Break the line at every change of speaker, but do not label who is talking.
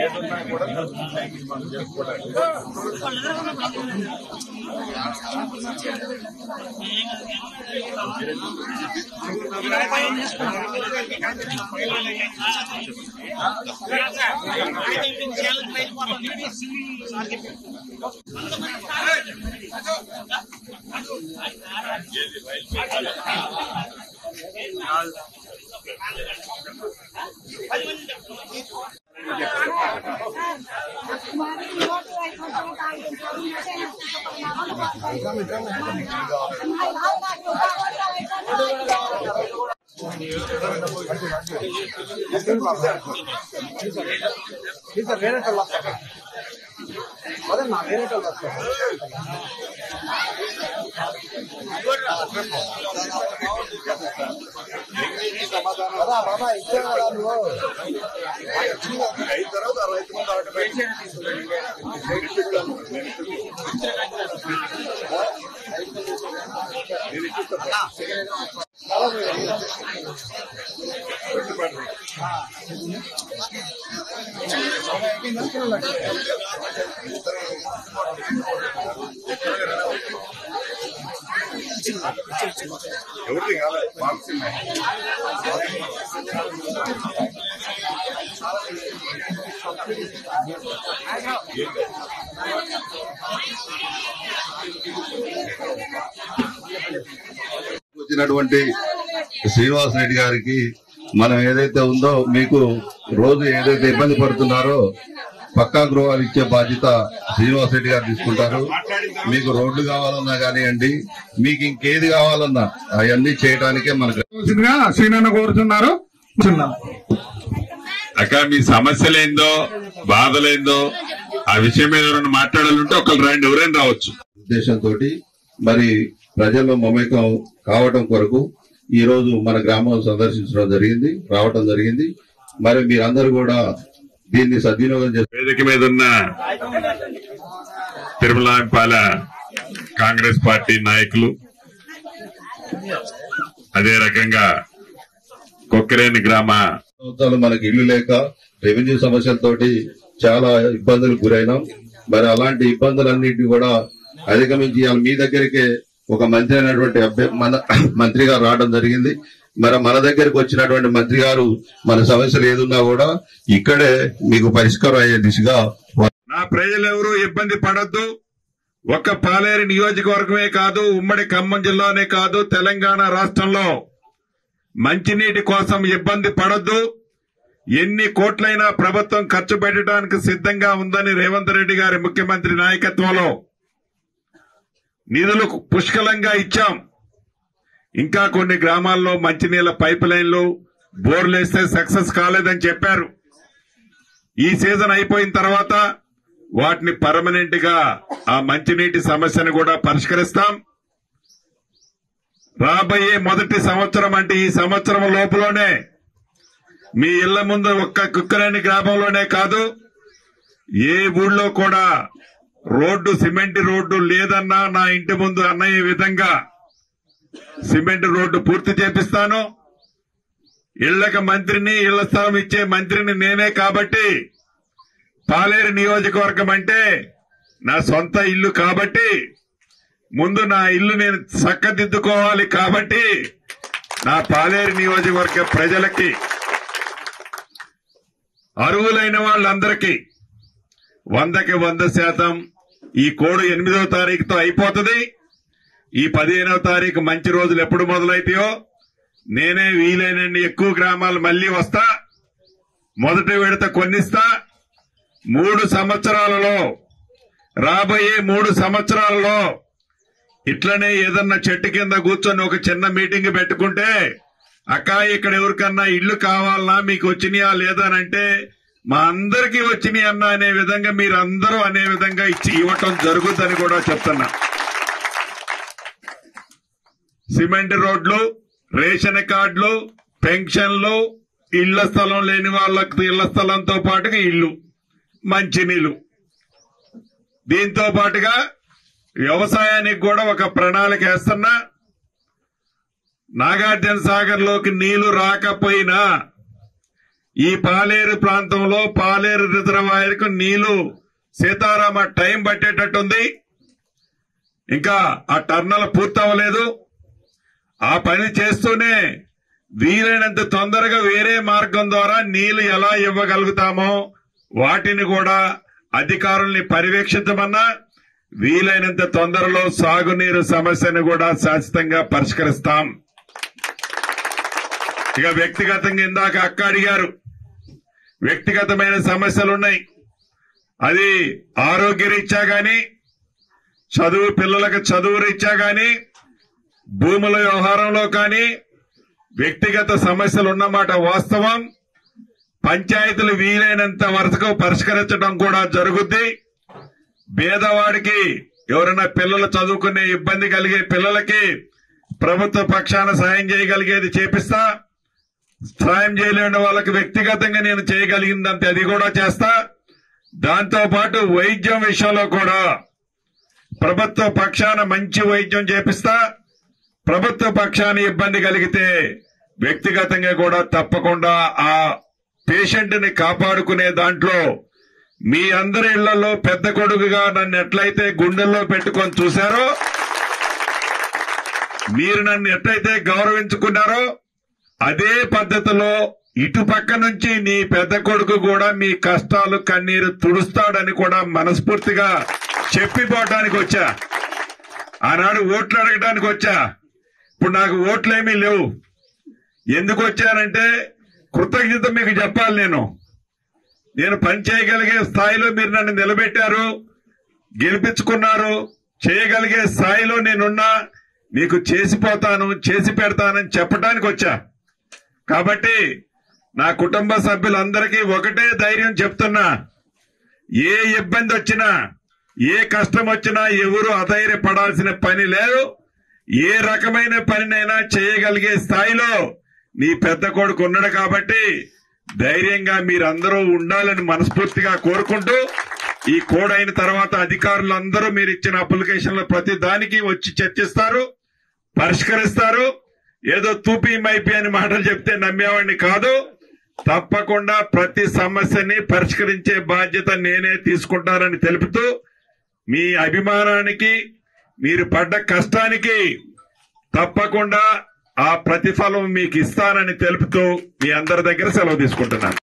ఏదన్నా కూడా మనం చేసుకోవడానికి ఎవరిది కాదు
వచ్చినటువంటి శ్రీనివాస్ రెడ్డి గారికి మనం ఏదైతే ఉందో మీకు రోజు ఏదైతే ఇబ్బంది పడుతున్నారో పక్కా గృహాలు ఇచ్చే బాధ్యత శ్రీనివాస్ రెడ్డి గారు తీసుకుంటారు. మీకు రోడ్లు కావాలన్నా కానివ్వండి, మీకు ఇంకేది కావాలన్నా అవన్నీ చేయడానికే మనకు
శ్రీనన్న కోరుతున్నారు.
అక్క మీ సమస్యలేందో బాధలేందో ఆ విషయం మీద ఎవరైనా మాట్లాడాలంటే ఒకళ్ళు రండి, ఎవరైనా రావచ్చు.
ఉద్దేశంతో మరి ప్రజల్లో మమేకం కావడం కొరకు ఈ రోజు మన గ్రామం సందర్శించడం జరిగింది, రావడం జరిగింది. మరి మీరందరూ కూడా దీన్ని సద్వినియోగం చేస్తారు.
వేదిక మీద ఉన్న తిరుమలాంపాల కాంగ్రెస్ పార్టీ నాయకులు, అదే రకంగా కొక్కిరేని గ్రామ
మనకి ఇల్లు లేక రెవెన్యూ సమస్యలతోటి చాలా ఇబ్బందులకు గురైనాం. మరి అలాంటి ఇబ్బందులన్నింటినీ కూడా అధిగమించి మీ దగ్గరికే ఒక మంత్రి అయినటువంటి మంత్రి గారు రావడం జరిగింది. మరి మన దగ్గరకు వచ్చినటువంటి మంత్రి గారు మన సమస్యలు ఏదున్నా కూడా ఇక్కడే మీకు పరిష్కారం అయ్యే దిశగా
నా ప్రజలు ఎవరు ఇబ్బంది పడొద్దు. ఒక్క పాలేరు నియోజకవర్గమే కాదు, ఉమ్మడి ఖమ్మం జిల్లానే కాదు, తెలంగాణ రాష్ట్రంలో మంచినీటి కోసం ఇబ్బంది పడొద్దు. ఎన్ని కోట్లైనా ప్రభుత్వం ఖర్చు పెట్టడానికి సిద్ధంగా ఉందని రేవంత్ రెడ్డి గారి ముఖ్యమంత్రి నాయకత్వంలో నిధులు పుష్కలంగా ఇచ్చాం. ఇంకా కొన్ని గ్రామాల్లో మంచినీళ్ల పైప్ లైన్లు బోర్లేస్తే సక్సెస్ కాలేదని చెప్పారు. ఈ సీజన్ అయిపోయిన తర్వాత వాటిని పర్మనెంట్ గా ఆ మంచినీటి సమస్యను కూడా పరిష్కరిస్తాం. రాబోయే మొదటి సంవత్సరం అంటే ఈ సంవత్సరం లోపలనే మీ ఇళ్ల ముందు ఒక్క కుక్కరేణి గ్రామంలోనే కాదు, ఏ ఊళ్ళో కూడా రోడ్డు సిమెంట్ రోడ్డు లేదన్నా నా ఇంటి ముందు అన్నయ్యే విధంగా సిమెంట్ రోడ్డు పూర్తి చేపిస్తాను. ఇళ్లకు మంత్రిని, ఇళ్ల స్థలం ఇచ్చే మంత్రిని నేనే కాబట్టి పాలేరు నియోజకవర్గం అంటే నా సొంత ఇల్లు కాబట్టి ముందు నా ఇల్లు నేను చక్కదిద్దుకోవాలి. కాబట్టి నా పాలేరు నియోజకవర్గ ప్రజలకి, అర్హులైన వాళ్ళందరికీ 100కి 100% ఈ కోడ్ 8వ తారీఖుతో అయిపోతుంది. ఈ 15వ తారీఖు మంచి రోజులు ఎప్పుడు మొదలైతాయో నేనే వీలైనన్ని ఎక్కువ గ్రామాలు మళ్లీ వస్తా, మొదటి విడత కొన్నిస్తా. 3 సంవత్సరాలలో, రాబోయే 3 సంవత్సరాలలో ఇట్లనే ఏదన్నా చెట్టు కింద కూర్చొని ఒక చిన్న మీటింగ్ పెట్టుకుంటే, అక్క ఇక్కడ ఎవరికన్నా ఇళ్లు కావాలన్నా మీకు వచ్చినాయా లేదా అంటే మా అందరికీ వచ్చినాయి అన్న అనే విధంగా మీరందరూ అనే విధంగా ఇవ్వటం జరుగుతుందని కూడా చెప్తున్నా. సిమెంట్ రోడ్లు, రేషన్ కార్డులు, పెన్షన్లు, ఇళ్ల స్థలం లేని వాళ్ళకి ఇళ్ల స్థలంతో పాటుగా ఇళ్లు, మంచినీళ్లు, దీంతో పాటుగా వ్యవసాయానికి కూడా ఒక ప్రణాళిక వేస్తున్నా. నాగార్జున సాగర్ లోకి నీళ్లు రాకపోయినా ఈ పాలేరు ప్రాంతంలో పాలేరు రిజర్వాయర్ కు నీళ్లు సీతారామ టైం పట్టేటట్టుంది. ఇంకా ఆ టర్నల్ పూర్తవలేదు. ఆ పని చేస్తూనే వీలైనంత తొందరగా వేరే మార్గం ద్వారా నీళ్లు ఎలా ఇవ్వగలుగుతామో వాటిని కూడా అధికారుల్ని పర్యవేక్షించమన్నా వీలైనంత తొందరలో సాగునీరు సమస్యను కూడా శాశ్వతంగా పరిష్కరిస్తాం. ఇక వ్యక్తిగతంగా ఇందాక అక్క అడిగారు, వ్యక్తిగతమైన సమస్యలున్నాయి. అది ఆరోగ్య రీత్యా గాని, చదువు పిల్లలకు చదువు రీత్యా గాని, భూముల వ్యవహారంలో కానీ వ్యక్తిగత సమస్యలు ఉన్నమాట వాస్తవం. పంచాయతీలు వీలైనంత వరకు పరిష్కరించడం కూడా జరుగుద్ది. పేదవాడికి ఎవరైనా పిల్లలు చదువుకునే ఇబ్బంది కలిగే పిల్లలకి ప్రభుత్వ పక్షాన సాయం చేయగలిగేది చేపిస్తా. సాయం చేయలేని వాళ్ళకి వ్యక్తిగతంగా నేను చేయగలిగిందంటే అది కూడా చేస్తా. దాంతో పాటు వైద్యం విషయంలో కూడా ప్రభుత్వ పక్షాన మంచి వైద్యం చేపిస్తా. ప్రభుత్వ పక్షాన ఇబ్బంది కలిగితే వ్యక్తిగతంగా కూడా తప్పకుండా ఆ పేషెంట్ ని కాపాడుకునే దాంట్లో మీ అందరి ఇళ్లలో పెద్ద కొడుకుగా నన్ను ఎట్లయితే గుండెల్లో పెట్టుకొని చూశారో, మీరు నన్ను ఎట్లయితే గౌరవించుకున్నారో అదే పద్ధతిలో ఇటు పక్క నుంచి నీ పెద్ద కొడుకు కూడా మీ కష్టాలు కన్నీరు తుడుస్తాడని కూడా మనస్ఫూర్తిగా చెప్పిపోవటానికి వచ్చా. ఆనాడు ఓట్లు అడగటానికి వచ్చా. ఇప్పుడు నాకు ఓట్లేమీ లేవు. ఎందుకు వచ్చానంటే కృతజ్ఞత మీకు చెప్పాలి. నేను పని చేయగలిగే స్థాయిలో మీరు నన్ను నిలబెట్టారు, గెలిపించుకున్నారు. చేయగలిగే స్థాయిలో నేనున్నా, మీకు చేసిపోతాను, చేసి పెడతానని చెప్పడానికి వచ్చా. కాబట్టి నా కుటుంబ సభ్యులందరికీ ఒకటే ధైర్యం చెప్తున్నా, ఏ ఇబ్బంది వచ్చినా, ఏ కష్టం వచ్చినా ఎవరు అధైర్యపడాల్సిన పని లేదు. ఏ రకమైన పనినైనా చేయగలిగే స్థాయిలో నీ పెద్ద కొడుకు ఉన్నాడు. కాబట్టి ధైర్యంగా మీరందరూ ఉండాలని మనస్ఫూర్తిగా కోరుకుంటూ, ఈ కోడ్ అయిన తర్వాత అధికారులందరూ మీరు ఇచ్చిన అప్లికేషన్ల ప్రతి దానికి వచ్చి చర్చిస్తారు, పరిష్కరిస్తారు. ఏదో తూపీ మైపీ అని మాటలు చెప్తే నమ్మేవాడిని కాదు. తప్పకుండా ప్రతి సమస్యని పరిష్కరించే బాధ్యత నేనే తీసుకుంటానని తెలుపుతూ, మీ అభిమానానికి, మీరు పడ్డ కష్టానికి తప్పకుండా ఆ ప్రతిఫలం మీకు ఇస్తానని తెలుపుతూ మీ అందరి దగ్గర సెలవు తీసుకుంటున్నాను.